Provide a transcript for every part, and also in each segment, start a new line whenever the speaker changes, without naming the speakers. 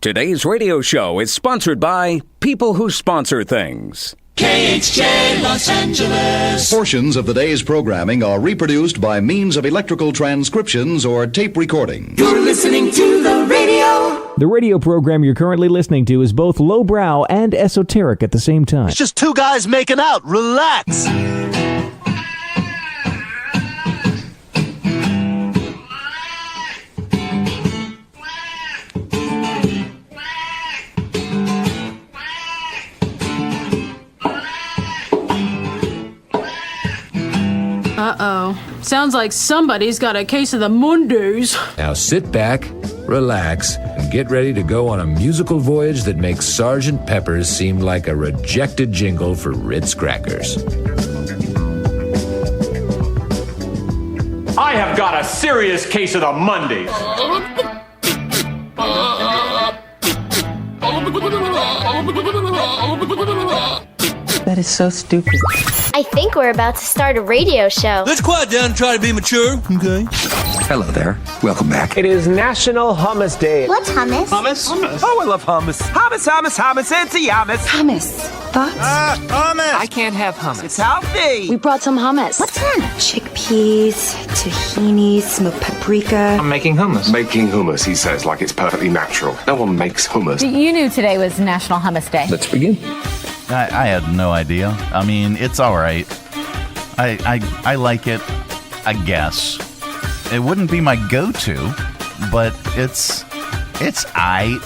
Today's radio show is sponsored by people who sponsor things.
KHJ Los Angeles.
Portions of the day's programming are reproduced by means of electrical transcriptions or tape recording.
You're listening to the radio.
The radio program you're currently listening to is both lowbrow and esoteric at the same time.
It's just two guys making out. Relax.
Uh-oh. Sounds like somebody's got a case of the Mondays.
Now sit back, relax, and get ready to go on a musical voyage that makes Sgt. Pepper's seem like a rejected jingle for Ritz crackers.
I have got a serious case of the Mondays.
That is so stupid.
I think we're about to start a radio show.
Let's quiet down and try to be mature, okay?
Hello there. Welcome back.
It is National Hummus Day.
What's hummus?
Hummus?
Oh, I love hummus. Hummus. It's a yummus.
Hummus. Thoughts?
Hummus!
I can't have hummus. It's healthy.
We brought some hummus. What's that?
Chickpeas, tahini, smoked paprika.
I'm making hummus.
Making hummus, he says, like it's perfectly natural. No one makes hummus.
You knew today was National Hummus Day.
Let's begin.
I had no idea. I mean, it's all right. I like it, I guess. It wouldn't be my go-to, but it's aight.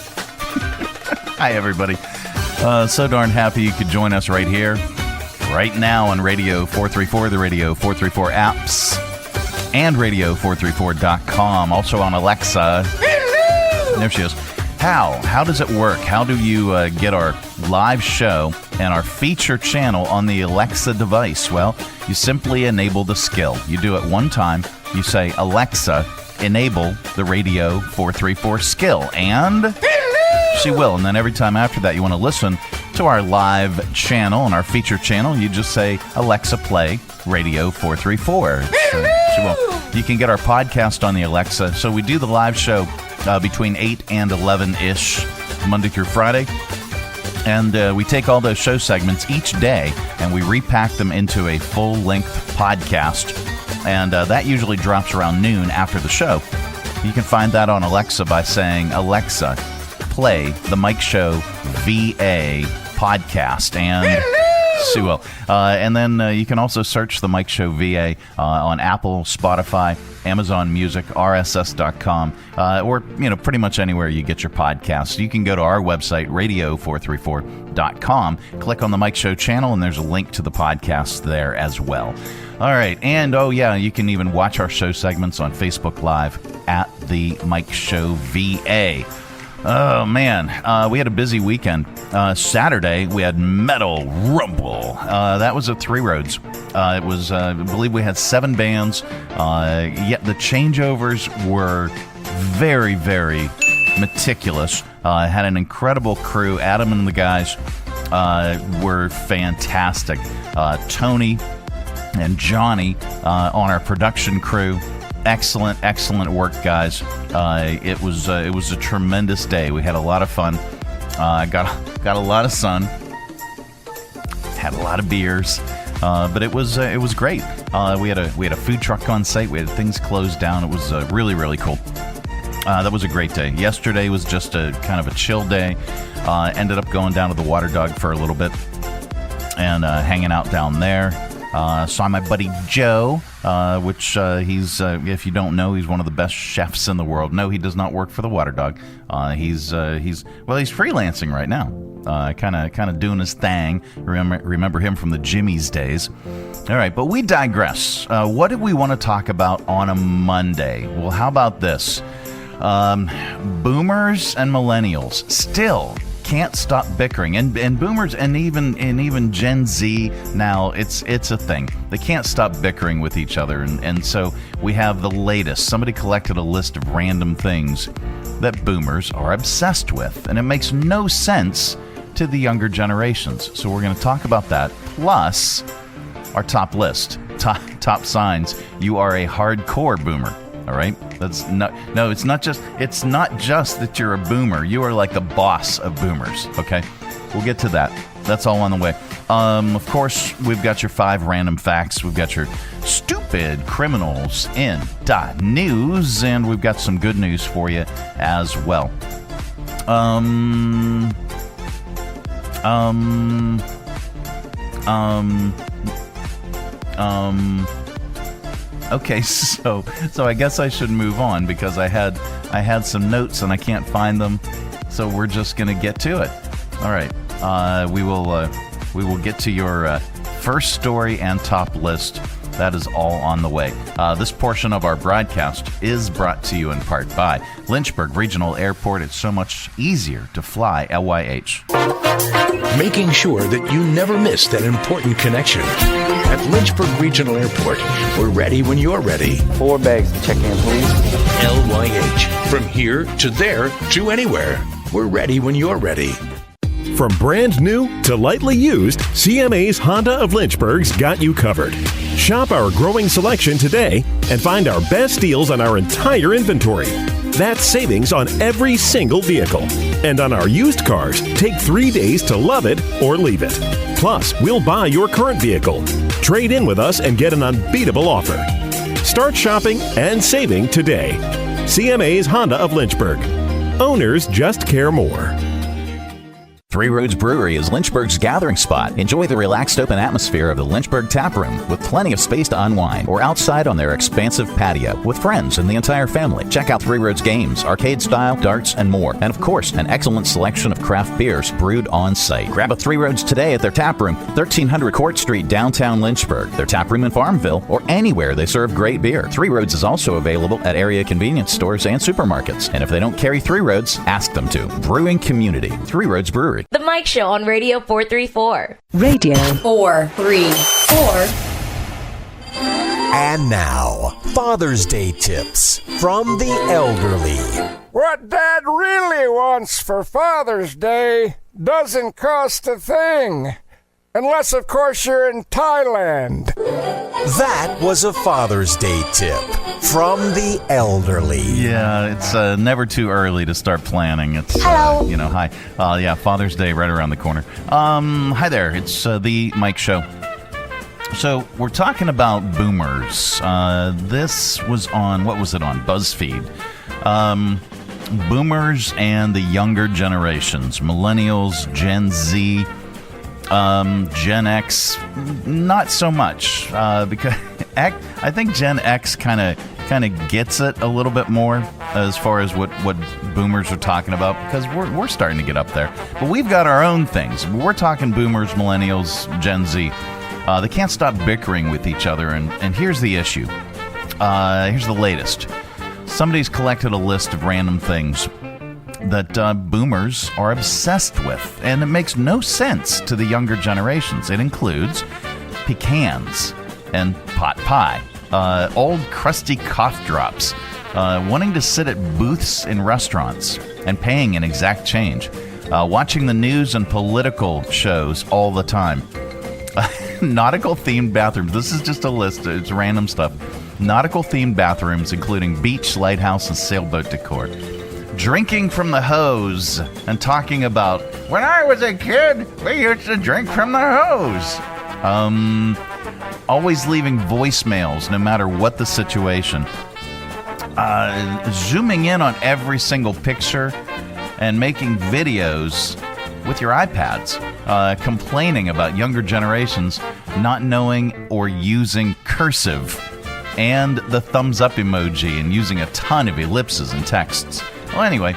Hi, everybody. So darn happy you could join us right here, right now on Radio 434, the Radio 434 apps, and radio434.com. Also on Alexa. There she is. How does it work? How do you get our live show and our feature channel on the Alexa device? Well, you simply enable the skill. You do it one time. You say, Alexa, enable the Radio 434 skill. And she will. And then every time after that you want to listen to our live channel and our feature channel, you just say, Alexa, play Radio 434. So she will. You can get our podcast on the Alexa. So we do the live show between 8 and 11-ish, Monday through Friday. And we take all those show segments each day, and we repack them into a full-length podcast. And that usually drops around noon after the show. You can find that on Alexa by saying, Alexa, play the Mike Show VA podcast. And she will. And then you can also search the Mike Show VA on Apple, Spotify, Amazon Music, RSS.com, or pretty much anywhere you get your podcasts. You can go to our website, radio434.com, click on the Mike Show channel, and there's a link to the podcast there as well. All right, and you can even watch our show segments on Facebook Live at the Mike Show VA. Oh, man, we had a busy weekend. Saturday, we had Metal Rumble. That was at Three Roads. It was, I believe we had 7 bands, yet the changeovers were very, very meticulous. Had an incredible crew. Adam and the guys were fantastic. Tony and Johnny on our production crew. Excellent work, guys. It was a tremendous day. We had a lot of fun. Got a lot of sun. Had a lot of beers. But it was great. We had a food truck on site. We had things closed down. It was really, really cool. That was a great day. Yesterday was just a kind of a chill day. Ended up going down to the Water Dog for a little bit and hanging out down there. Saw my buddy Joe, which he's, if you don't know, he's one of the best chefs in the world. No, he does not work for the Water Dog. He's freelancing right now, kind of doing his thing. Remember him from the Jimmy's days. All right, but we digress. What did we want to talk about on a Monday? Well, how about this? Boomers and millennials still can't stop bickering, and boomers and even Gen Z now, it's a thing. They can't stop bickering with each other, and so we have the latest. Somebody collected a list of random things that boomers are obsessed with, and it makes no sense to the younger generations. So we're going to talk about that, plus our top list, top signs you are a hardcore boomer. All right, It's not just that you're a boomer. You are like the boss of boomers, okay? We'll get to that. That's all on the way. Of course, we've got your 5 random facts. We've got your stupid Criminalz in .news, and we've got some good news for you as well. Okay, so I guess I should move on because I had some notes and I can't find them. So we're just gonna get to it. All right, we will get to your first story and top list. That is all on the way. This portion of our broadcast is brought to you in part by Lynchburg Regional Airport. It's so much easier to fly LYH.
Making sure that you never miss that important connection. At Lynchburg Regional Airport, we're ready when you're ready.
4 bags to check in, please.
LYH. From here to there to anywhere. We're ready when you're ready.
From brand new to lightly used, CMA's Honda of Lynchburg's got you covered. Shop our growing selection today and find our best deals on our entire inventory. That's savings on every single vehicle. And on our used cars, take 3 days to love it or leave it. Plus, we'll buy your current vehicle. Trade in with us and get an unbeatable offer. Start shopping and saving today. CMA's Honda of Lynchburg. Owners just care more.
Three Roads Brewery is Lynchburg's gathering spot. Enjoy the relaxed open atmosphere of the Lynchburg Tap Room with plenty of space to unwind or outside on their expansive patio with friends and the entire family. Check out Three Roads games, arcade style, darts, and more. And of course, an excellent selection of craft beers brewed on site. Grab a Three Roads today at their tap room, 1300 Court Street, downtown Lynchburg, their tap room in Farmville, or anywhere they serve great beer. Three Roads is also available at area convenience stores and supermarkets. And if they don't carry Three Roads, ask them to. Brewing community. Three Roads Brewery.
The Mike Show on Radio 434.
Radio
434.
And now, Father's Day tips from the elderly.
What Dad really wants for Father's Day doesn't cost a thing. Unless, of course, you're in Thailand.
That was a Father's Day tip from the elderly.
Yeah, it's never too early to start planning. It's,
Hello.
Hi. Yeah, Father's Day right around the corner. Hi there. It's the Mike Show. So we're talking about boomers. This was on, what was it on? BuzzFeed. Boomers and the younger generations. Millennials, Gen Z, Gen X, not so much, because I think Gen X kind of gets it a little bit more as far as what boomers are talking about, because we're starting to get up there. But we've got our own things. We're talking boomers, millennials, Gen Z. They can't stop bickering with each other, and here's the issue. Here's the latest. Somebody's collected a list of random things that boomers are obsessed with, and it makes no sense to the younger generations. It includes pecans and pot pie, old crusty cough drops, wanting to sit at booths in restaurants and paying in exact change, watching the news and political shows all the time, nautical-themed bathrooms. This is just a list. It's random stuff. Nautical-themed bathrooms, including beach, lighthouse, and sailboat decor. Drinking from the hose and talking about, when I was a kid, we used to drink from the hose. Always leaving voicemails no matter what the situation. Zooming in on every single picture and making videos with your iPads. Complaining about younger generations not knowing or using cursive and the thumbs up emoji and using a ton of ellipses and texts. Well, anyway,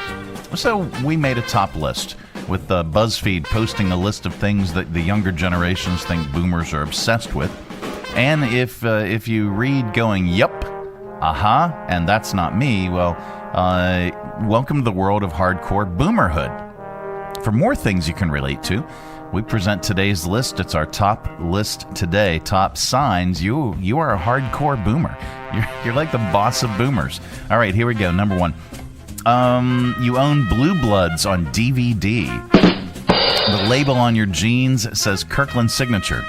so we made a top list with BuzzFeed posting a list of things that the younger generations think boomers are obsessed with. And if you read going, yup, aha, and that's not me, well, welcome to the world of hardcore boomerhood. For more things you can relate to, we present today's list. It's our top list today. Top signs. You are a hardcore boomer. You're like the boss of boomers. All right, here we go. Number 1. You own Blue Bloods on DVD. The label on your jeans says Kirkland Signature.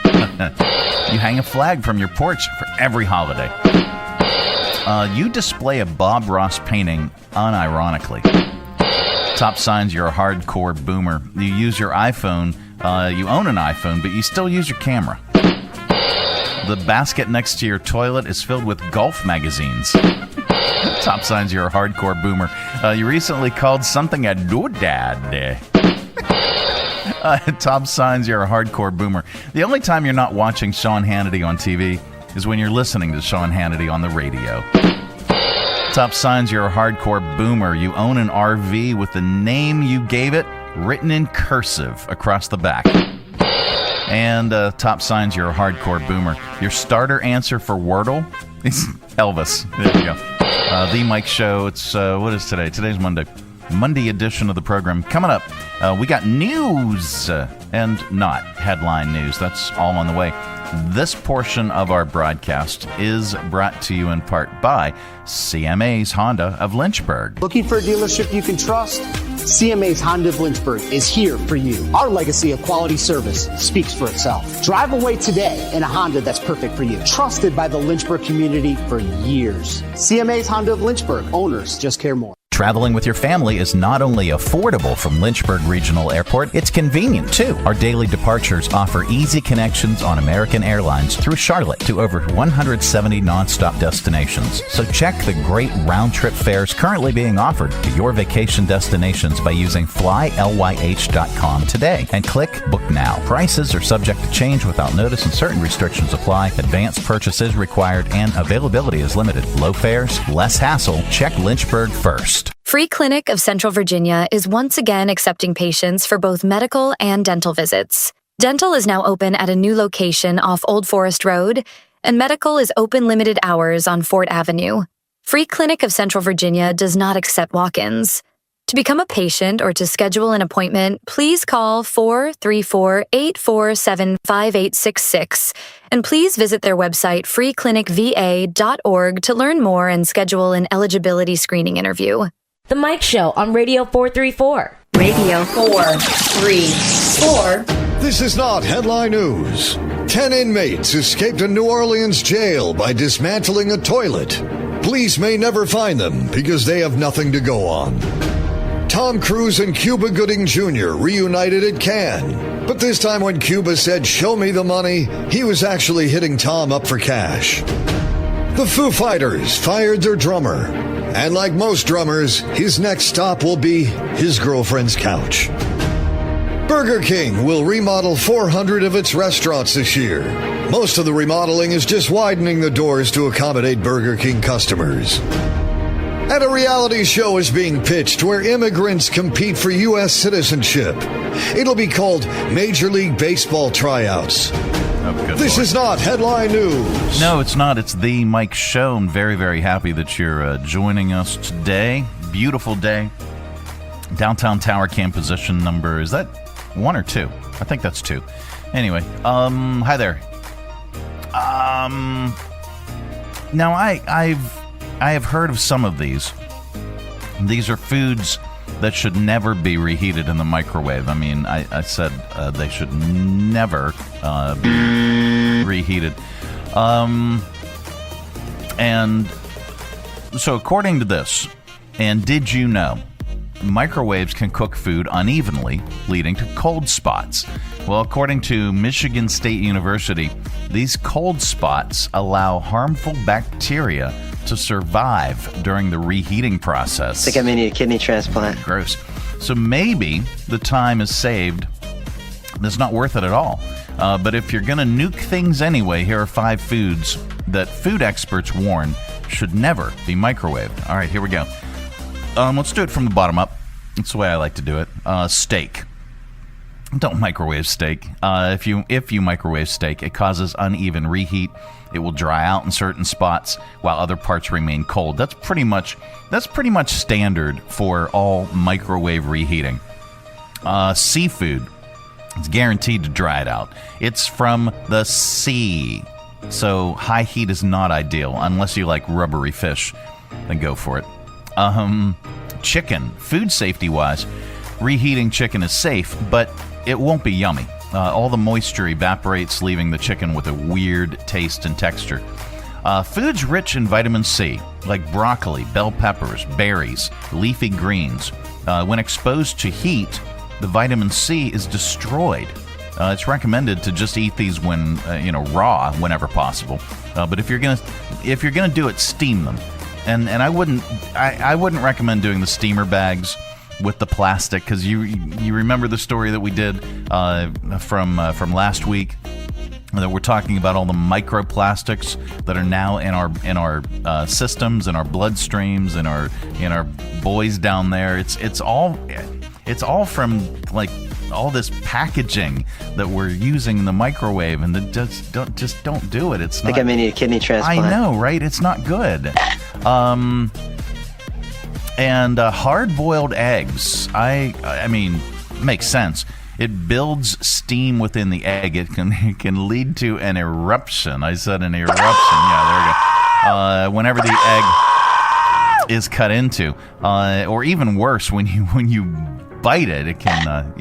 You hang a flag from your porch for every holiday. You display a Bob Ross painting unironically. Top signs you're a hardcore boomer. You use your iPhone. You own an iPhone, but you still use your camera. The basket next to your toilet is filled with golf magazines. Top signs you're a hardcore boomer. You recently called something a doodad. Top signs you're a hardcore boomer. The only time you're not watching Sean Hannity on TV is when you're listening to Sean Hannity on the radio. Top signs you're a hardcore boomer. You own an RV with the name you gave it written in cursive across the back. And top signs you're a hardcore boomer. Your starter answer for Wordle is Elvis. There you go. The Mike Show. It's, what is today? Today's Monday. Monday edition of the program. Coming up, we got news and not headline news. That's all on the way. This portion of our broadcast is brought to you in part by CMA's Honda of Lynchburg.
Looking for a dealership you can trust? CMA's Honda of Lynchburg is here for you. Our legacy of quality service speaks for itself. Drive away today in a Honda that's perfect for you. Trusted by the Lynchburg community for years. CMA's Honda of Lynchburg. Owners just care more.
Traveling with your family is not only affordable from Lynchburg Regional Airport, it's convenient too. Our daily departures offer easy connections on American Airlines through Charlotte to over 170 nonstop destinations. So check the great round-trip fares currently being offered to your vacation destinations by using flylyh.com today and click Book Now. Prices are subject to change without notice and certain restrictions apply. Advanced purchase is required and availability is limited. Low fares, less hassle. Check Lynchburg first.
Free Clinic of Central Virginia is once again accepting patients for both medical and dental visits. Dental is now open at a new location off Old Forest Road, and medical is open limited hours on Fort Avenue. Free Clinic of Central Virginia does not accept walk-ins. To become a patient or to schedule an appointment, please call 434-847-5866, and please visit their website freeclinicva.org to learn more and schedule an eligibility screening interview.
The Mike Show on Radio 434.
Radio
434.
This is not headline news. 10 inmates escaped a New Orleans jail by dismantling a toilet. Police may never find them because they have nothing to go on. Tom Cruise and Cuba Gooding Jr. reunited at Cannes. But this time when Cuba said, "Show me the money," he was actually hitting Tom up for cash. The Foo Fighters fired their drummer. And like most drummers, his next stop will be his girlfriend's couch. Burger King will remodel 400 of its restaurants this year. Most of the remodeling is just widening the doors to accommodate Burger King customers. And a reality show is being pitched where immigrants compete for U.S. citizenship. It'll be called Major League Baseball Tryouts. This is not headline news.
No, it's not. It's the Mike Show. I'm very, very happy that you're joining us today. Beautiful day. Downtown Tower Cam position number, is that 1 or 2? I think that's 2. Anyway, hi there. Now I have heard of some of these. These are foods that should never be reheated in the microwave. I mean, I said they should never be reheated. And so according to this, and did you know, microwaves can cook food unevenly, leading to cold spots. Well, according to Michigan State University, these cold spots allow harmful bacteria to survive during the reheating process.
It's like I'm in a kidney transplant.
Gross. So maybe the time is saved. It's not worth it at all. But if you're going to nuke things anyway, here are 5 foods that food experts warn should never be microwaved. All right, here we go. Let's do it from the bottom up. That's the way I like to do it. Steak. Don't microwave steak. If you microwave steak, it causes uneven reheat. It will dry out in certain spots while other parts remain cold. That's pretty much standard for all microwave reheating. Seafood. It's guaranteed to dry it out. It's from the sea. So high heat is not ideal unless you like rubbery fish. Then go for it. Chicken. Food safety wise, reheating chicken is safe, but it won't be yummy. All the moisture evaporates, leaving the chicken with a weird taste and texture. Foods rich in vitamin C like broccoli, bell peppers, berries, leafy greens. When exposed to heat, the vitamin C is destroyed. It's recommended to just eat these when raw, whenever possible. But if you're gonna do it, steam them. And I wouldn't recommend doing the steamer bags with the plastic, because you remember the story that we did from last week, that we're talking about all the microplastics that are now in our systems, in our bloodstreams, in our boys down there. It's all from like all this packaging that we're using in the microwave, and just don't do it. It's not.
Think I may need a kidney transplant.
I know, right? It's not good. And hard-boiled eggs. I mean, makes sense. It builds steam within the egg. It can lead to an eruption. I said an eruption. Yeah, there we go. Whenever the egg is cut into, or even worse, when you bite it, it can.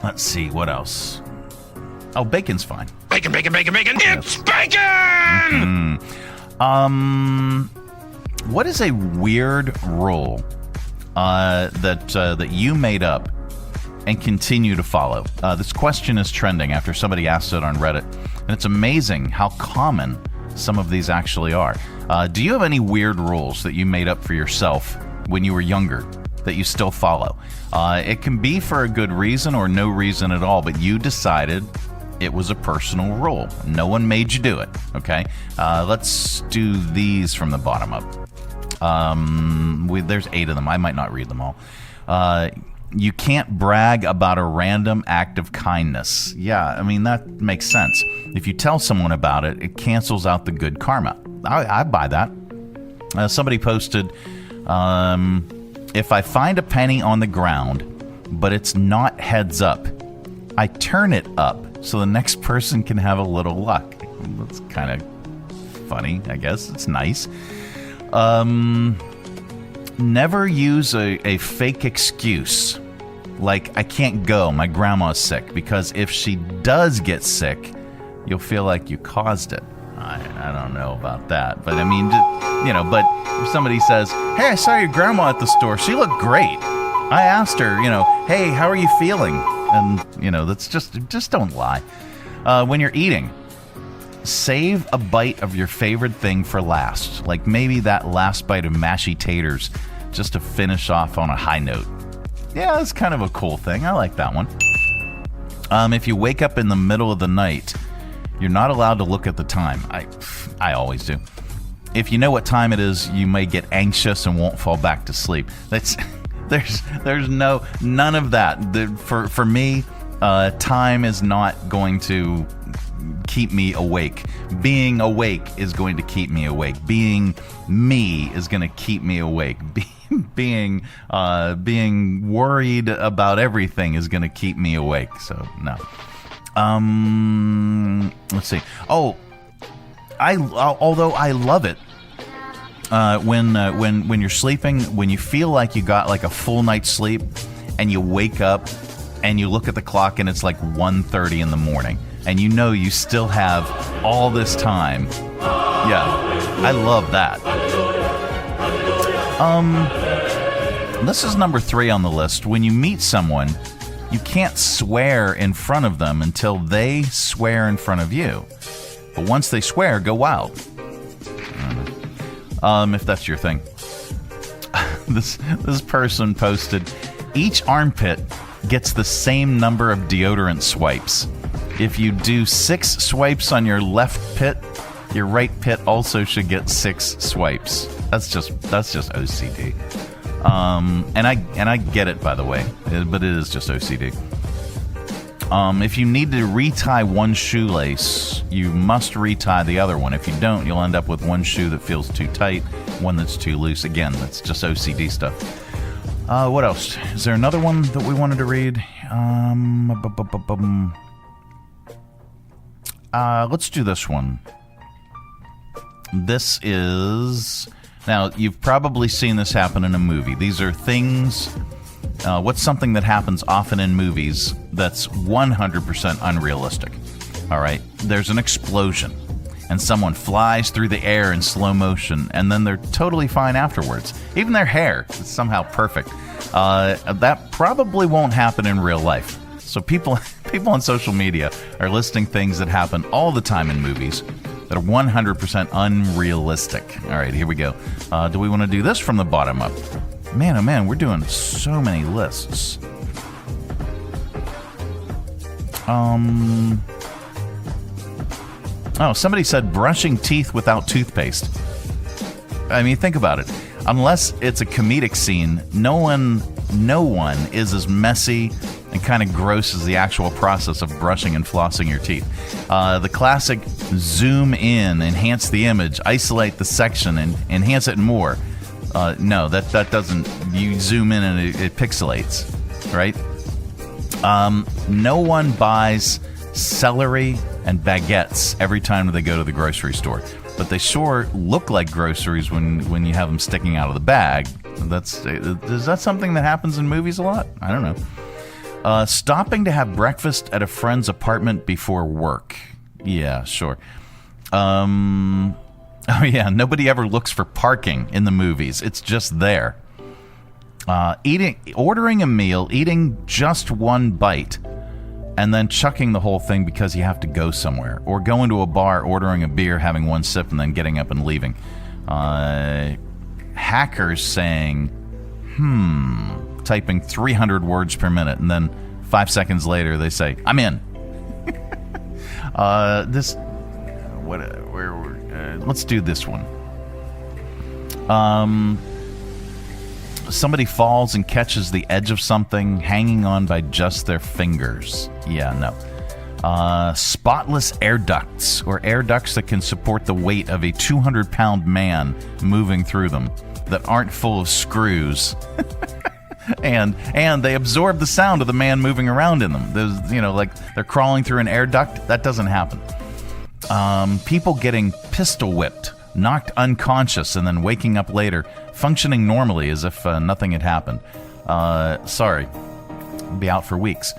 Let's see, what else? Oh, bacon's fine.
Bacon, bacon, bacon, bacon. It's bacon!
What is a weird rule that you made up and continue to follow? This question is trending after somebody asked it on Reddit, and it's amazing how common some of these actually are. Do you have any weird rules that you made up for yourself when you were younger that you still follow? It can be for a good reason or no reason at all, but you decided it was a personal rule. No one made you do it, okay? Let's do these from the bottom up. There's 8 of them. I might not read them all. You can't brag about a random act of kindness. Yeah, I mean, that makes sense. If you tell someone about it, it cancels out the good karma. I buy that. Somebody posted, if I find a penny on the ground, but it's not heads up, I turn it up so the next person can have a little luck. That's kind of funny, I guess. It's nice. Never use a fake excuse, like I can't go, my grandma's sick, because if she does get sick, you'll feel like you caused it. I don't know about that, but I mean, but if somebody says, hey, I saw your grandma at the store, she looked great. I asked her, hey, how are you feeling? And, that's just don't lie. When you're eating, save a bite of your favorite thing for last. Like maybe that last bite of mashy taters, just to finish off on a high note. Yeah, that's kind of a cool thing. I like that one. If you wake up in the middle of the night, you're not allowed to look at the time. I always do. If you know what time it is, you may get anxious and won't fall back to sleep. There's none of that. For me, time is not going to keep me awake. Being awake is going to keep me awake. Being me is going to keep me awake. Being worried about everything is going to keep me awake. So no. Let's see. Oh, although I love it when you're sleeping, when you feel like you got like a full night's sleep, and you wake up and you look at the clock and it's like 1:30 in the morning, and you still have all this time. Yeah, I love that. This is number 3 on the list. When you meet someone, you can't swear in front of them until they swear in front of you. But once they swear, go wild. If that's your thing. This person posted, each armpit gets the same number of deodorant swipes. If you do 6 swipes on your left pit, your right pit also should get 6 swipes. That's just OCD. And I get it, by the way, but it is just OCD. If you need to retie one shoelace, you must retie the other one. If you don't, you'll end up with one shoe that feels too tight, one that's too loose. Again, that's just OCD stuff. What else? Is there another one that we wanted to read? Let's do this one. This is... Now, you've probably seen this happen in a movie. These are things... what's something that happens often in movies that's 100% unrealistic? All right, there's an explosion. and someone flies through the air in slow motion, and then they're totally fine afterwards. Even their hair is somehow perfect. That probably won't happen in real life. So people on social media are listing things that happen all the time in movies that are 100% unrealistic. All right, here we go. Do we want to do this from the bottom up? Man, oh man, we're doing so many lists. Oh, somebody said brushing teeth without toothpaste. I mean, think about it. Unless it's a comedic scene, no one is as messy and kind of gross as the actual process of brushing and flossing your teeth. The classic zoom in, enhance the image, isolate the section, and enhance it more. No, that doesn't. You zoom in and it pixelates, right? No one buys celery and baguettes every time they go to the grocery store, but they sure look like groceries when you have them sticking out of the bag. Is that something that happens in movies a lot? I don't know. Stopping to have breakfast at a friend's apartment before work. Yeah, sure. Oh yeah, nobody ever looks for parking in the movies. It's just there. Ordering a meal, eating just one bite, and then chucking the whole thing because you have to go somewhere. Or going to a bar, ordering a beer, having one sip, and then getting up and leaving. Hackers saying, typing 300 words per minute, and then 5 seconds later they say, I'm in. Let's do this one. Somebody falls and catches the edge of something, hanging on by just their fingers. Yeah, no. Spotless air ducts, or air ducts that can support the weight of a 200-pound man moving through them, that aren't full of screws. and they absorb the sound of the man moving around in them. There's, like they're crawling through an air duct. That doesn't happen. People getting pistol whipped, knocked unconscious, and then waking up later, functioning normally as if nothing had happened. Sorry. Be out for weeks.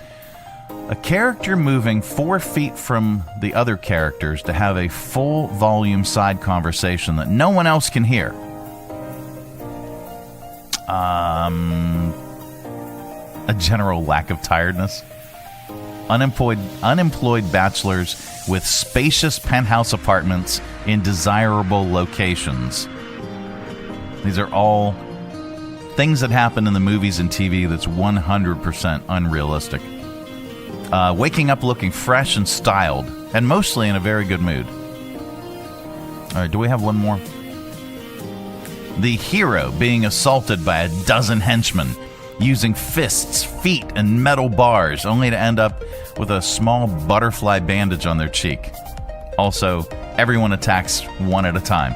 A character moving 4 feet from the other characters to have a full volume side conversation that no one else can hear. A general lack of tiredness. Unemployed bachelors with spacious penthouse apartments in desirable locations. These are all things that happen in the movies and TV that's 100% unrealistic. Waking up looking fresh and styled, and mostly in a very good mood. All right, do we have one more? The hero being assaulted by a dozen henchmen, using fists, feet, and metal bars, only to end up with a small butterfly bandage on their cheek. Also, everyone attacks one at a time.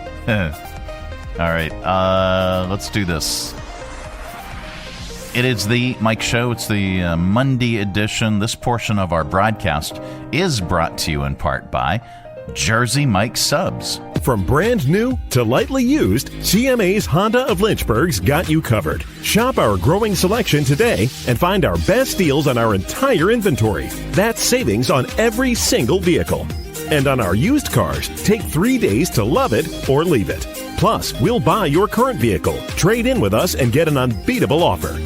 All right, let's do this. It is the Mike Show. It's the Monday edition. This portion of our broadcast is brought to you in part by Jersey Mike Subs.
From brand new to lightly used, CMA's Honda of Lynchburg's got you covered. Shop our growing selection today and find our best deals on our entire inventory. That's savings on every single vehicle. And on our used cars, take 3 days to love it or leave it. Plus, we'll buy your current vehicle, trade in with us, and get an unbeatable offer.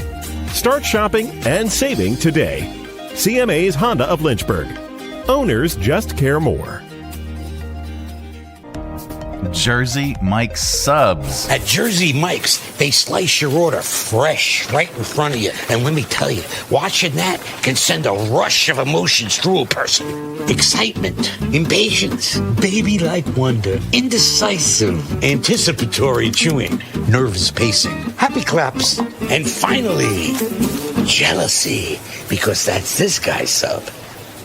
Start shopping and saving today. CMA's Honda of Lynchburg. Owners just care more.
Jersey Mike's Subs.
At Jersey Mike's, they slice your order fresh right in front of you. And let me tell you, watching that can send a rush of emotions through a person. Excitement, impatience, baby-like wonder, indecisive, anticipatory chewing, nervous pacing, happy claps, and finally, jealousy, because that's this guy's sub.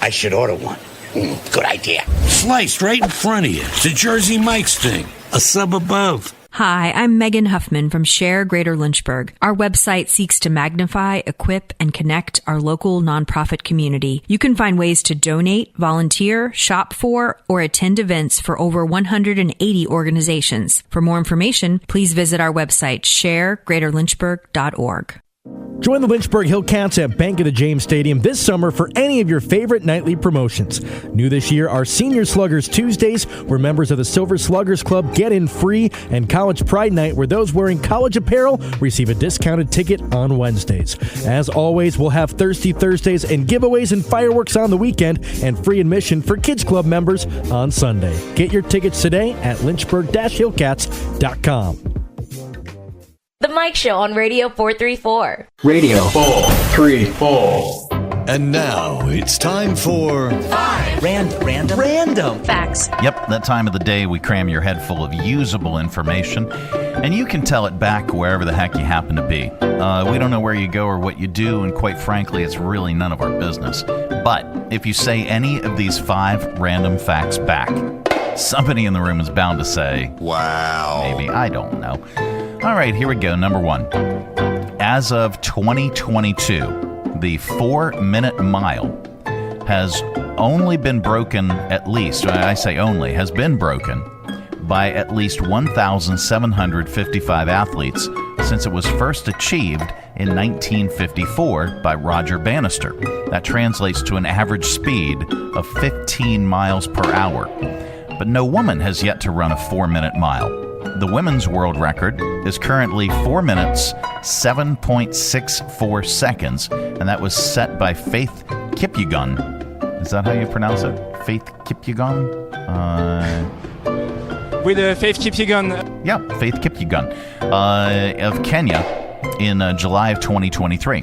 I should order one. Good idea. Sliced right in front of you. It's a Jersey Mike's thing. A sub above.
Hi, I'm Megan Huffman from Share Greater Lynchburg. Our website seeks to magnify, equip, and connect our local nonprofit community. You can find ways to donate, volunteer, shop for, or attend events for over 180 organizations. For more information, please visit our website, sharegreaterlynchburg.org.
Join the Lynchburg Hillcats at Bank of the James Stadium this summer for any of your favorite nightly promotions. New this year are Senior Sluggers Tuesdays, where members of the Silver Sluggers Club get in free, and College Pride Night, where those wearing college apparel receive a discounted ticket on Wednesdays. As always, we'll have Thirsty Thursdays and giveaways and fireworks on the weekend, and free admission for Kids Club members on Sunday. Get your tickets today at lynchburg-hillcats.com.
The Mike Show on Radio 434.
Radio 434. And now it's time for
Random facts.
Yep, that time of the day we cram your head full of usable information, and you can tell it back wherever the heck you happen to be. We don't know where you go or what you do, and quite frankly, it's really none of our business. But if you say any of these 5 random facts back, somebody in the room is bound to say, wow. Maybe, I don't know. All right, here we go. Number 1. As of 2022, the 4-minute mile has only been broken has been broken by at least 1,755 athletes since it was first achieved in 1954 by Roger Bannister. That translates to an average speed of 15 miles per hour. But no woman has yet to run a 4-minute mile. The women's world record is currently 4 minutes, 7.64 seconds, and that was set by Faith Kipyegon. Is that how you pronounce it? Faith Kipyegon?
With Faith Kipyegon.
Yeah, Faith Kipyegon of Kenya in July of 2023.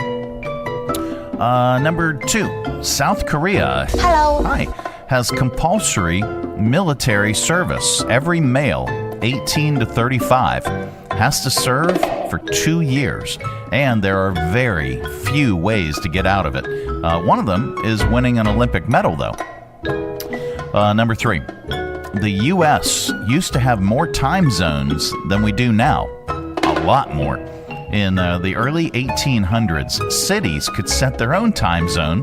Number 2, South Korea.
Hello.
Hi. Has compulsory military service. Every male 18 to 35 has to serve for 2 years, and there are very few ways to get out of it. One of them is winning an Olympic medal, though. Number 3, the U.S. used to have more time zones than we do now. A lot more. In the early 1800s, cities could set their own time zone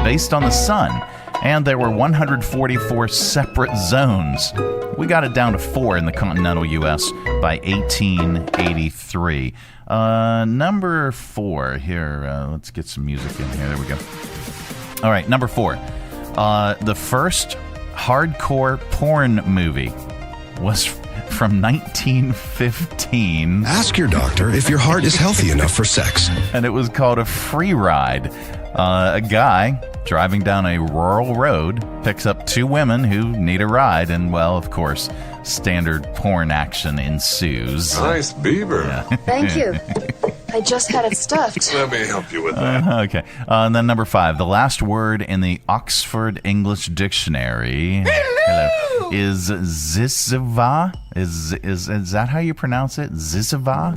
based on the sun, and there were 144 separate zones. We got it down to 4 in the continental U.S. by 1883. Number 4 here. Let's get some music in here. There we go. All right, number 4. The first hardcore porn movie was from 1915.
Ask your doctor if your heart is healthy enough for sex.
And it was called A Free Ride. A guy driving down a rural road picks up 2 women who need a ride, and, well, of course, standard porn action ensues.
Nice beaver.
Yeah.
Thank you. I just had it stuffed.
Let me help you with that.
Okay. And then number 5, the last word in the Oxford English Dictionary is zizava. Is that how you pronounce it? Zizava?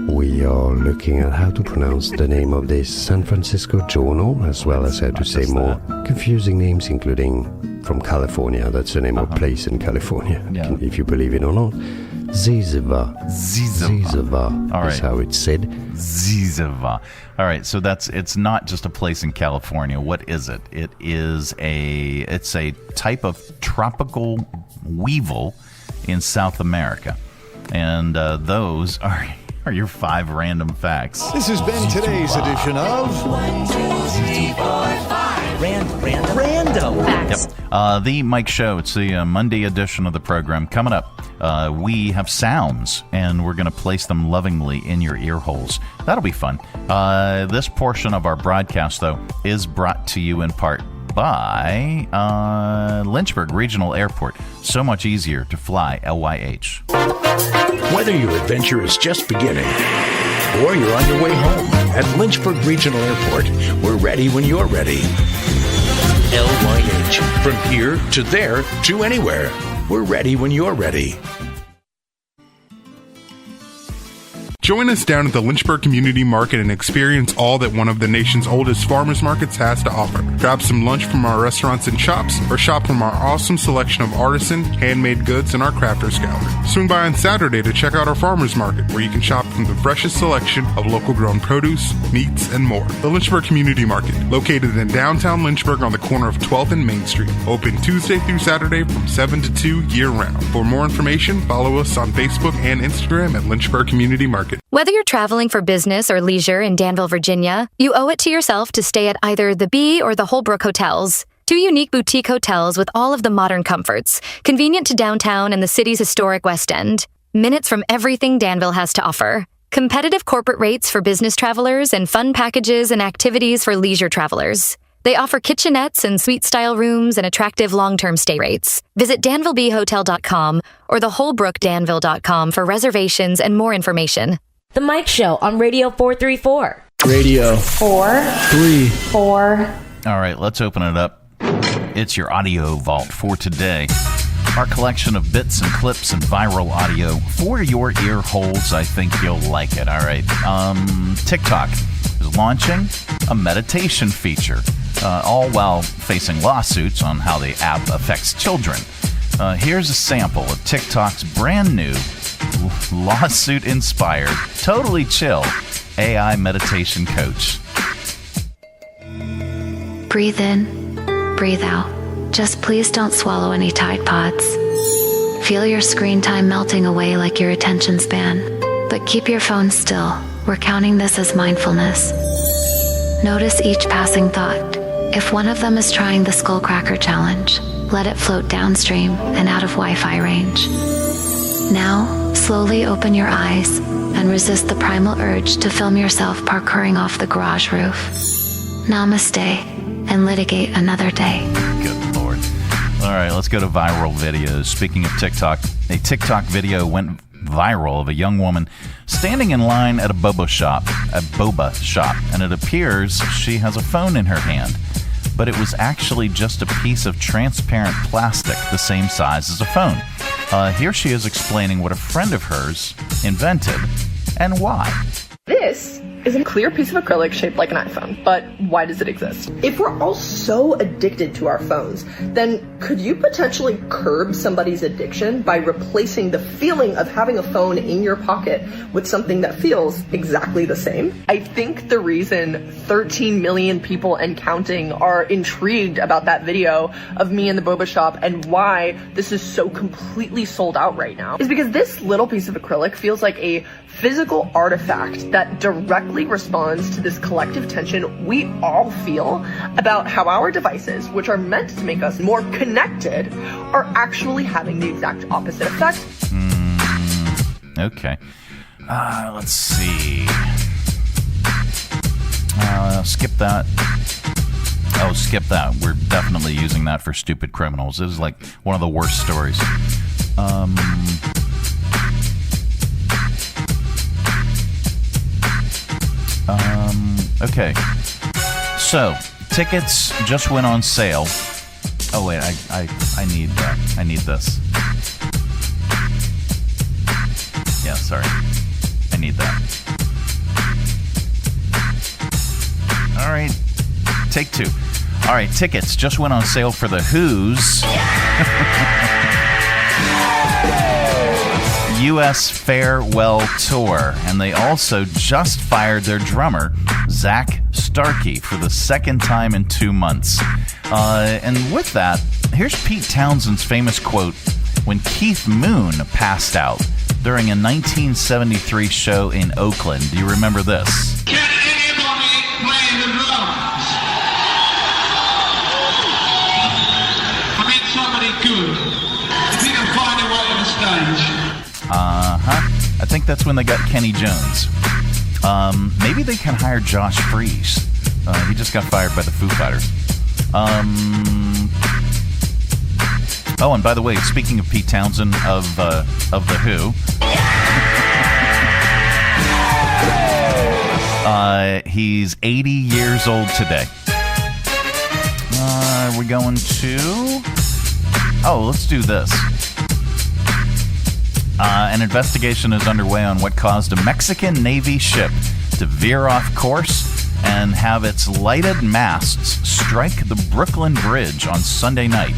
We are looking at how to pronounce the name of this San Francisco journal, as well as how to say more confusing names, including from California. That's the name of a place in California, if you believe it or not. Zizava. All right. Is how it's said.
Zizava. All right, so it's not just a place in California. What is it? It's a type of tropical weevil in South America, and those are your 5 random facts.
This has been today's edition of
1, 2, 3, 4, 5. Random facts.
Yep. The Mike Show. It's the Monday edition of the program. Coming up, we have sounds, and we're going to place them lovingly in your ear holes. That'll be fun. This portion of our broadcast, though, is brought to you in part by Lynchburg Regional Airport. So much easier to fly LYH.
Whether your adventure is just beginning or you're on your way home, at Lynchburg Regional Airport, we're ready when you're ready. LYH. From here to there to anywhere. We're ready when you're ready.
Join us down at the Lynchburg Community Market and experience all that one of the nation's oldest farmers markets has to offer. Grab some lunch from our restaurants and shops, or shop from our awesome selection of artisan, handmade goods in our crafters gallery. Swing by on Saturday to check out our farmers market, where you can shop from the freshest selection of local grown produce, meats, and more. The Lynchburg Community Market, located in downtown Lynchburg on the corner of 12th and Main Street. Open Tuesday through Saturday from 7 to 2 year round. For more information, follow us on Facebook and Instagram at Lynchburg Community Market. Market.
Whether you're traveling for business or leisure in Danville, Virginia, you owe it to yourself to stay at either the Bee or the Holbrook Hotels. 2 unique boutique hotels with all of the modern comforts, convenient to downtown and the city's historic West End. Minutes from everything Danville has to offer. Competitive corporate rates for business travelers and fun packages and activities for leisure travelers. They offer kitchenettes and suite-style rooms and attractive long-term stay rates. Visit DanvilleBeeHotel.com or theholbrookdanville.com for reservations and more information.
The Mike Show on Radio 434.
Radio
434.
All right, let's open it up. It's your audio vault for today. Our collection of bits and clips and viral audio for your ear holes. I think you'll like it. All right. TikTok is launching a meditation feature, all while facing lawsuits on how the app affects children. Here's a sample of TikTok's brand new lawsuit-inspired, totally chill AI meditation coach.
Breathe in, breathe out. Just please don't swallow any Tide Pods. Feel your screen time melting away like your attention span. But keep your phone still. We're counting this as mindfulness. Notice each passing thought. If one of them is trying the Skullcracker Challenge, let it float downstream and out of Wi-Fi range. Now, slowly open your eyes and resist the primal urge to film yourself parkouring off the garage roof. Namaste, and litigate another day.
Good Lord. All right, let's go to viral videos. Speaking of TikTok, a TikTok video went viral of a young woman standing in line at a boba shop, and it appears she has a phone in her hand. But it was actually just a piece of transparent plastic the same size as a phone. Here she is explaining what a friend of hers invented and why.
This is a clear piece of acrylic shaped like an iPhone, but why does it exist? If we're all so addicted to our phones, then could you potentially curb somebody's addiction by replacing the feeling of having a phone in your pocket with something that feels exactly the same? I think the reason 13 million people and counting are intrigued about that video of me in the boba shop and why this is so completely sold out right now is because this little piece of acrylic feels like a physical artifact that directly responds to this collective tension we all feel about how our devices, which are meant to make us more connected, are actually having the exact opposite effect.
Okay. Let's see. Skip that. Oh, skip that. We're definitely using that for Stupid Criminalz. This is like one of the worst stories. Okay. So, tickets just went on sale. Oh wait, I need this. Yeah, sorry. I need that. All right. Take 2. All right, tickets just went on sale for the Who's U.S. Farewell Tour, and they also just fired their drummer, Zach Starkey, for the second time in 2 months. And with that, here's Pete Townshend's famous quote when Keith Moon passed out during a 1973 show in Oakland. Do you remember this?
Can anybody play the drums? I mean somebody good. If you can find a way to the stage.
I think that's when they got Kenny Jones. Maybe they can hire Josh Freese. He just got fired by the Foo Fighters. Oh, and by the way, speaking of Pete Townsend of the Who, he's 80 years old today. Are we going to? Oh, let's do this. An investigation is underway on what caused a Mexican Navy ship to veer off course and have its lighted masts strike the Brooklyn Bridge on Sunday night.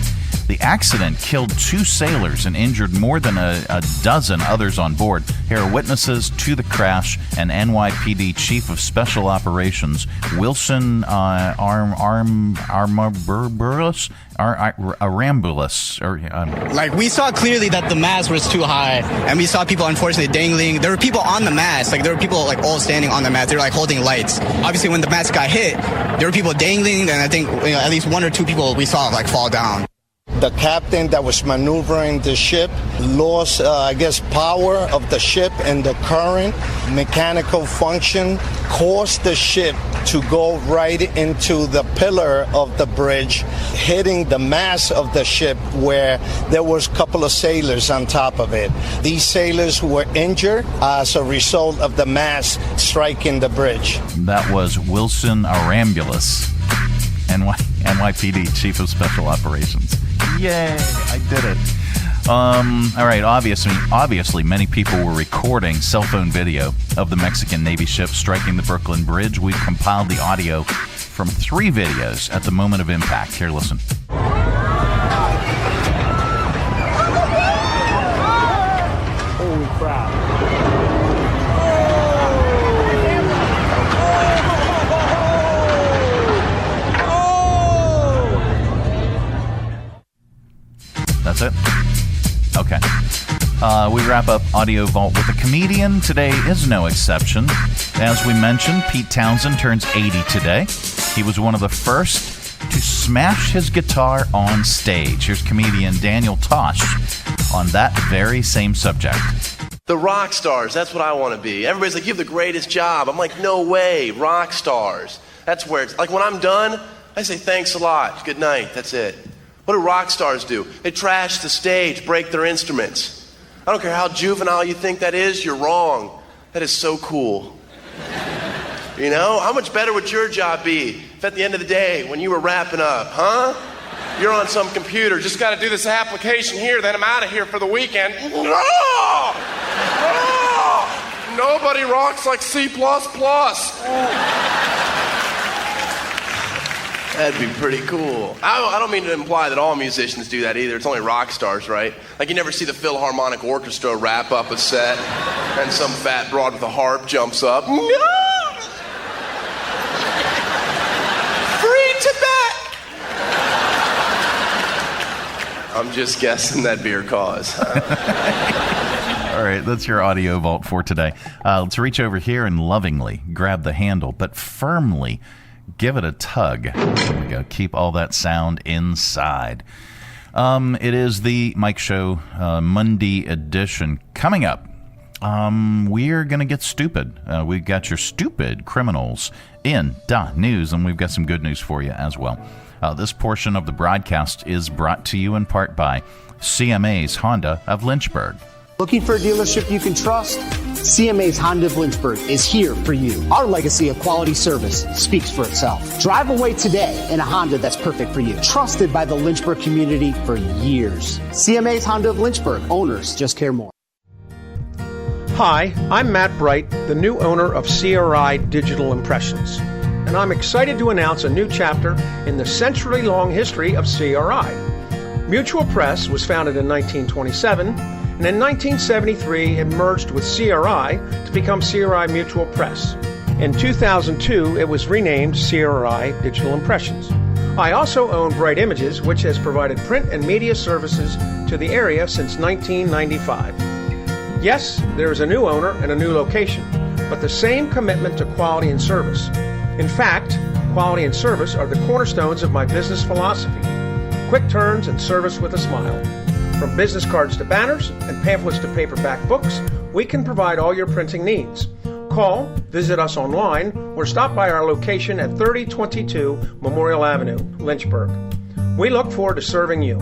The accident killed 2 sailors and injured more than a dozen others on board. Here are witnesses to the crash and NYPD Chief of Special Operations Wilson Arambulus.
Like, we saw clearly that the mast was too high, and we saw people unfortunately dangling. There were people on the mast, like there were people like all standing on the mast. They were like holding lights. Obviously, when the mast got hit, there were people dangling, and I think at least 1 or 2 people we saw like fall down.
The captain that was maneuvering the ship lost, power of the ship, and the current mechanical function caused the ship to go right into the pillar of the bridge, hitting the mast of the ship where there was a couple of sailors on top of it. These sailors were injured as a result of the mast striking the bridge.
That was Wilson Arambulus, NYPD Chief of Special Operations. Yay, I did it. All right, obviously, many people were recording cell phone video of the Mexican Navy ship striking the Brooklyn Bridge. We've compiled the audio from 3 videos at the moment of impact. Here, listen.
Holy crap.
That's it? Okay. We wrap up AudioVault with a comedian. Today is no exception. As we mentioned, Pete Townsend turns 80 today. He was one of the first to smash his guitar on stage. Here's comedian Daniel Tosh on that very same subject.
The rock stars, that's what I want to be. Everybody's like, you have the greatest job. I'm like, no way, rock stars. That's where it's like when I'm done, I say thanks a lot, good night, that's it. What do rock stars do? They trash the stage, break their instruments. I don't care how juvenile you think that is, you're wrong. That is so cool. You know, how much better would your job be if at the end of the day, when you were wrapping up, huh? You're on some computer, just got to do this application here, then I'm out of here for the weekend. No! Nobody rocks like C++. That'd be pretty cool. I don't mean to imply that all musicians do that either. It's only rock stars, right? Like you never see the Philharmonic Orchestra wrap up a set and some fat broad with a harp jumps up. No! Free Tibet! I'm just guessing that'd be her cause.
All right, that's your AudioVault for today. Let's reach over here and lovingly grab the handle, but firmly give it a tug. There we go. Keep all that sound inside. It is the Mike Show Monday edition. Coming up, we're going to get stupid. We've got your stupid criminals in news, and we've got some good news for you as well. This portion of the broadcast is brought to you in part by CMA's Honda of Lynchburg.
Looking for a dealership you can trust? CMA's Honda of Lynchburg is here for you. Our legacy of quality service speaks for itself. Drive away today in a Honda that's perfect for you. Trusted by the Lynchburg community for years. CMA's Honda of Lynchburg. Owners just care more.
Hi, I'm Matt Bright, the new owner of CRI Digital Impressions. And I'm excited to announce a new chapter in the century-long history of CRI. Mutual Press was founded in 1927, and in 1973 it merged with CRI to become CRI Mutual Press. In 2002 it was renamed CRI Digital Impressions. I also own Bright Images, which has provided print and media services to the area since 1995. Yes, there is a new owner and a new location, but the same commitment to quality and service. In fact, quality and service are the cornerstones of my business philosophy. Quick turns and service with a smile. From business cards to banners and pamphlets to paperback books, we can provide all your printing needs. Call, visit us online, or stop by our location at 3022 Memorial Avenue, Lynchburg. We look forward to serving you.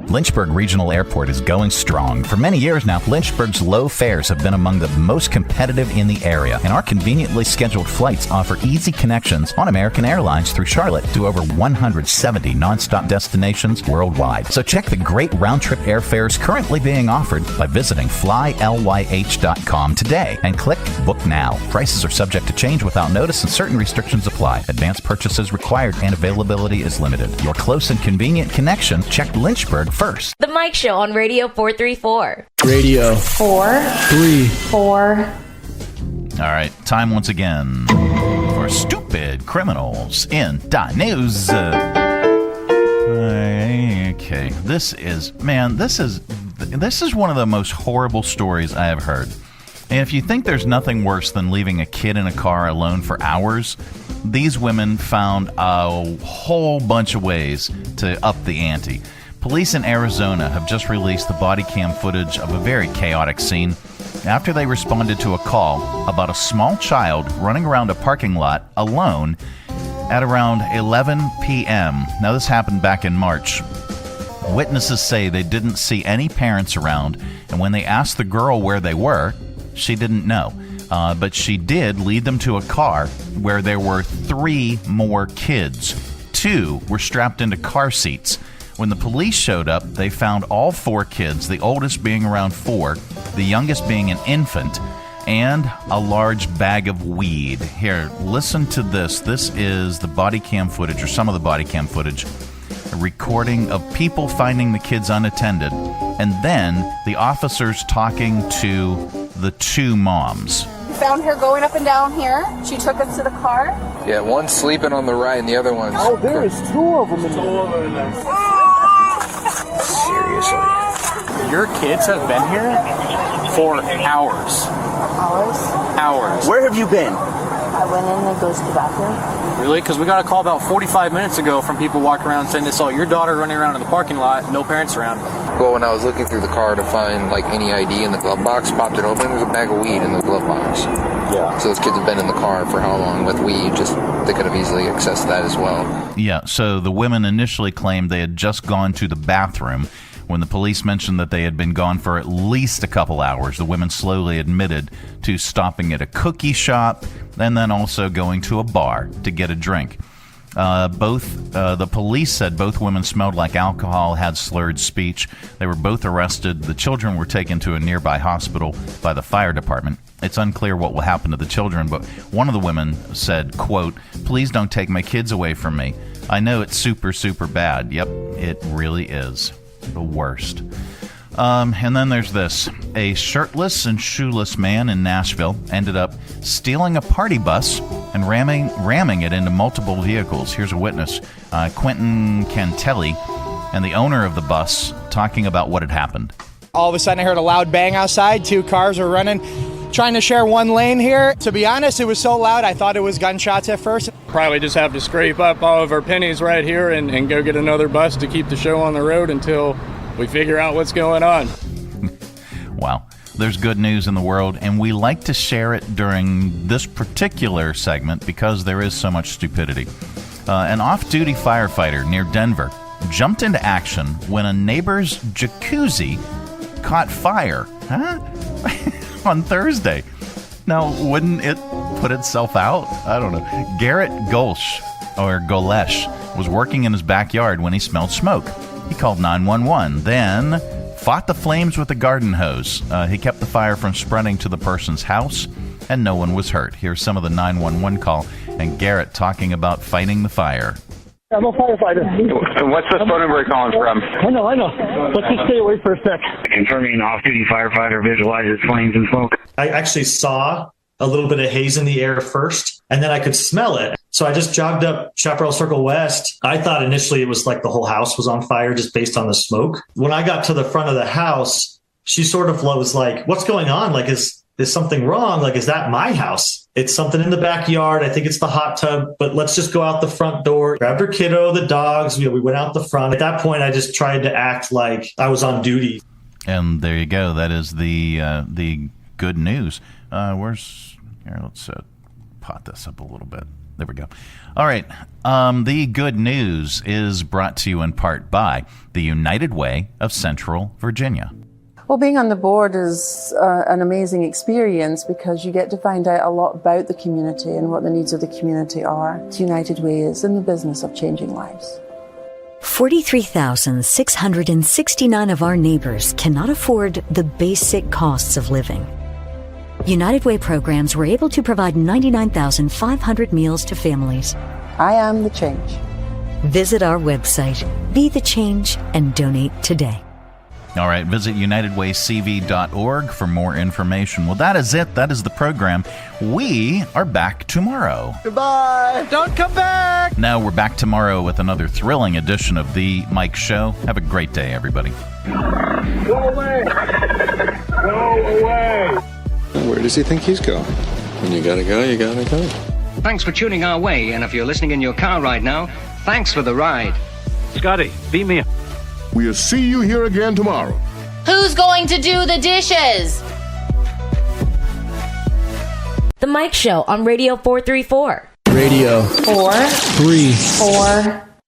Lynchburg Regional Airport is going strong. For many years now, Lynchburg's low fares have been among the most competitive in the area, and our conveniently scheduled flights offer easy connections on American Airlines through Charlotte to over 170 nonstop destinations worldwide. So check the great round-trip airfares currently being offered by visiting flylyh.com today and click Book Now. Prices are subject to change without notice and certain restrictions apply. Advanced purchases required and availability is limited. Your close and convenient connection, check Lynchburg first.
The Mike Show on Radio 434.
Radio
4
3
4.
All right, time once again for Stupid Criminals in News. Okay, this is one of the most horrible stories I have heard. And if you think there's nothing worse than leaving a kid in a car alone for hours, these women found a whole bunch of ways to up the ante. Police in Arizona have just released the body cam footage of a very chaotic scene after they responded to a call about a small child running around a parking lot alone at around 11 p.m. Now, this happened back in March. Witnesses say they didn't see any parents around, and when they asked the girl where they were, she didn't know. But she did lead them to a car where there were 3 more kids. 2 were strapped into car seats. When the police showed up, they found all 4 kids, the oldest being around 4, the youngest being an infant, and a large bag of weed. Here, listen to this. This is the body cam footage, or some of the body cam footage, a recording of people finding the kids unattended, and then the officers talking to the 2 moms.
We found her going up and down here. She took us to the car.
Yeah, one's sleeping on the right and the other one's...
Oh, there is 2 of them in there.
Seriously.
Your kids have been here for hours. Hours?
Where have you been?
I went in and goes to the bathroom.
Really? Because we got a call about 45 minutes ago from people walking around saying they saw your daughter running around in the parking lot, no parents around.
Well, when I was looking through the car to find like any ID in the glove box, popped it open, there's a bag of weed in the glove box. Yeah. So those kids have been in the car for how long with weed? Just they could have easily accessed that as well.
Yeah, so the women initially claimed they had just gone to the bathroom. When the police mentioned that they had been gone for at least a couple hours, the women slowly admitted to stopping at a cookie shop and then also going to a bar to get a drink. The police said both women smelled like alcohol, had slurred speech. They were both arrested. The children were taken to a nearby hospital by the fire department. It's unclear what will happen to the children, but one of the women said, quote, "Please don't take my kids away from me. I know it's super, super bad." Yep, it really is. The worst. And then there's this. A shirtless and shoeless man in Nashville ended up stealing a party bus and ramming it into multiple vehicles. Here's a witness, Quentin Cantelli, and the owner of the bus talking about what had happened.
All of a sudden I heard a loud bang outside. 2 cars were running, trying to share one lane here. To be honest, it was so loud I thought it was gunshots at first.
Probably just have to scrape up all of our pennies right here and go get another bus to keep the show on the road until we figure out what's going on.
Well, there's good news in the world, and we like to share it during this particular segment because there is so much stupidity. An off-duty firefighter near Denver jumped into action when a neighbor's jacuzzi caught fire on Thursday. Now, wouldn't it put itself out? I don't know. Garrett Golesh was working in his backyard when he smelled smoke. He called 911, then fought the flames with a garden hose. He kept the fire from spreading to the person's house, and no one was hurt. Here's some of the 911 call and Garrett talking about fighting the fire.
I'm a firefighter.
What's the phone number you're calling from?
I know. Let's just stay away for a sec.
Confirming off-duty firefighter visualizes flames and smoke.
I actually saw a little bit of haze in the air first, and then I could smell it. So I just jogged up Chaparral Circle West. I thought initially it was like the whole house was on fire just based on the smoke. When I got to the front of the house, she sort of was like, "What's going on? Like, is something wrong? Like, is that my house? It's something in the backyard. I think it's the hot tub, but let's just go out the front door." Grabbed her kiddo, the dogs. We went out the front. At that point, I just tried to act like I was on duty.
And there you go. That is the good news. Let's pot this up a little bit. There we go. All right. The good news is brought to you in part by the United Way of Central Virginia.
Well, being on the board is an amazing experience because you get to find out a lot about the community and what the needs of the community are. United Way is in the business of changing lives.
43,669 of our neighbors cannot afford the basic costs of living. United Way programs were able to provide 99,500 meals to families.
I am the change.
Visit our website, Be the Change, and donate today.
All right, visit unitedwaycv.org for more information. Well, that is it. That is the program. We are back tomorrow.
Goodbye. Don't come back.
Now we're back tomorrow with another thrilling edition of The Mike Show. Have a great day, everybody.
Go away. Go away.
Where does he think he's going? When you gotta go, you gotta go.
Thanks for tuning our way, and if you're listening in your car right now, thanks for the ride.
Scotty, beat me up.
We'll see you here again tomorrow.
Who's going to do the dishes? The Mike Show on Radio 434.
Radio
4
3
4